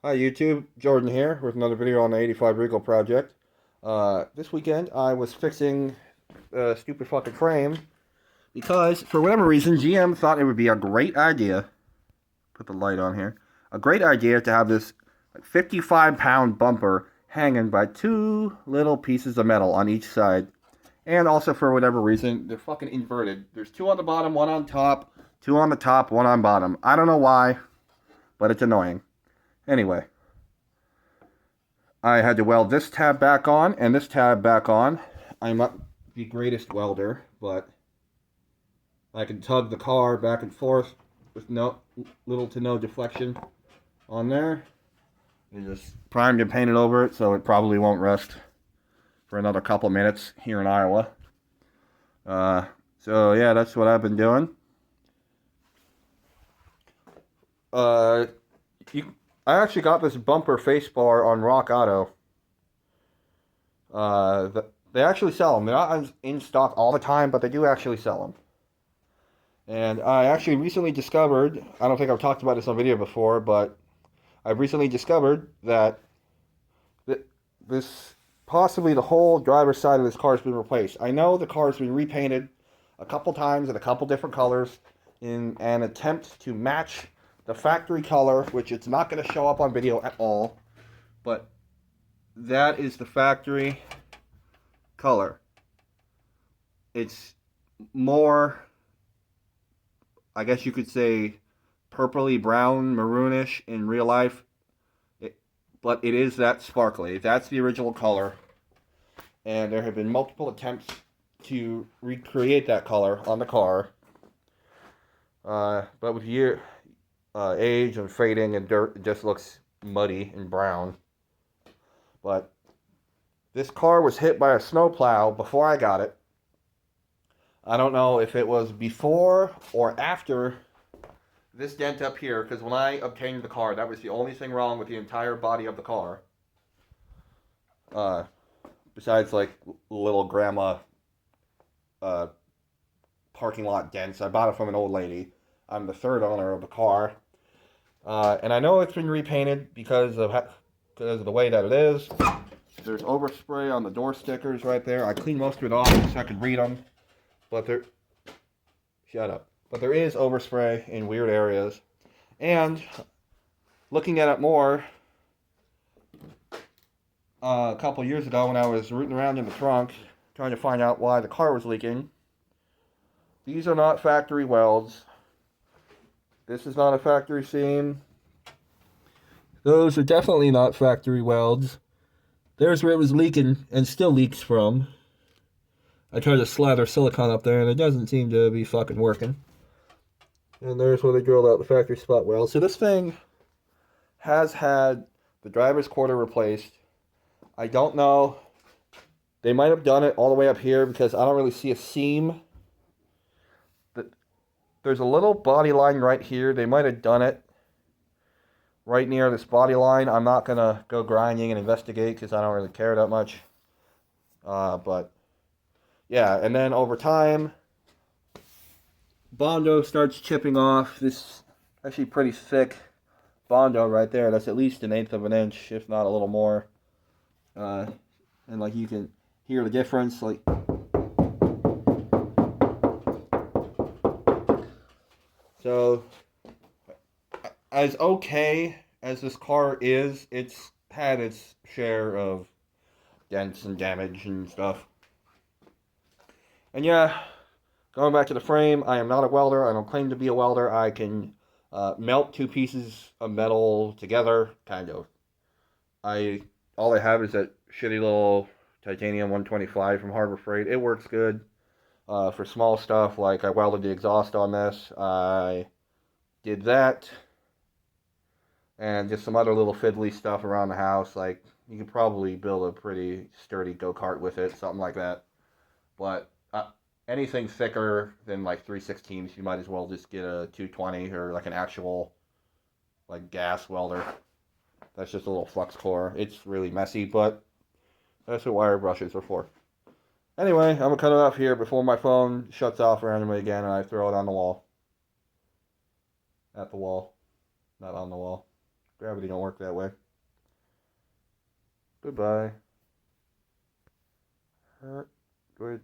Hi YouTube, Jordan here with another video on the 85 Regal project. This weekend I was fixing a stupid fucking frame because for whatever reason GM thought it would be a great idea, put the light on here, a great idea to have this 55-pound bumper hanging by two little pieces of metal on each side. And also for whatever reason, they're fucking inverted. There's two on the bottom, one on top, two on the top, one on bottom. I don't know why, but it's annoying. Anyway. I had to weld this tab back on and this tab back on. I'm not the greatest welder, but I can tug the car back and forth with little to no deflection on there. And just primed and painted over it, so it probably won't rust for another couple minutes here in Iowa. So yeah, that's what I've been doing. Uh, I actually got this bumper face bar on Rock Auto. They actually sell them. They're not in stock all the time, but they do actually sell them. And I actually recently discovered, I don't think I've talked about this on video before, but I've recently discovered that this, possibly the whole driver's side of this car has been replaced. I know the car has been repainted a couple times in a couple different colors in an attempt to match the factory color, which it's not going to show up on video at all, but that is the factory color. It's more, I guess you could say, purpley brown, maroonish in real life, but it is that sparkly. That's the original color, and there have been multiple attempts to recreate that color on the car, but with age and fading and dirt, it just looks muddy and brown. But this car was hit by a snowplow before I got it. I don't know if it was before or after this dent up here, because when I obtained the car, that was the only thing wrong with the entire body of the car. Besides, like, little grandma parking lot dents. I bought it from an old lady. I'm the third owner of the car. And I know it's been repainted because of the way that it is. There's overspray on the door stickers right there. I cleaned most of it off so I could read them. But shut up. But there is overspray in weird areas. And looking at it more, a couple years ago when I was rooting around in the trunk trying to find out why the car was leaking, these are not factory welds. This is not a factory seam. Those are definitely not factory welds. There's where it was leaking and still leaks from. I tried to slather silicone up there and it doesn't seem to be fucking working. And there's where they drilled out the factory spot weld. So this thing has had the driver's quarter replaced. I don't know. They might have done it all the way up here because I don't really see a seam. There's a little body line right here. They might have done it right near this body line. I'm not going to go grinding and investigate because I don't really care that much. But, yeah. And then over time, Bondo starts chipping off. This actually pretty thick Bondo right there. That's at least 1/8 of an inch, if not a little more. And, like, you can hear the difference. Like, so, as okay as this car is, it's had its share of dents and damage and stuff. And yeah, going back to the frame, I am not a welder. I don't claim to be a welder. I can melt two pieces of metal together, kind of. All I have is that shitty little titanium 125 from Harbor Freight. It works good for small stuff, like I welded the exhaust on this. I did that. And just some other little fiddly stuff around the house. Like, you could probably build a pretty sturdy go-kart with it, something like that. But anything thicker than like 3/16, you might as well just get a 220 or like an actual like gas welder. That's just a little flux core. It's really messy, but that's what wire brushes are for. Anyway, I'm going to cut it off here before my phone shuts off randomly again and I throw it on the wall. At the wall. Not on the wall. Gravity don't work that way. Goodbye. Good.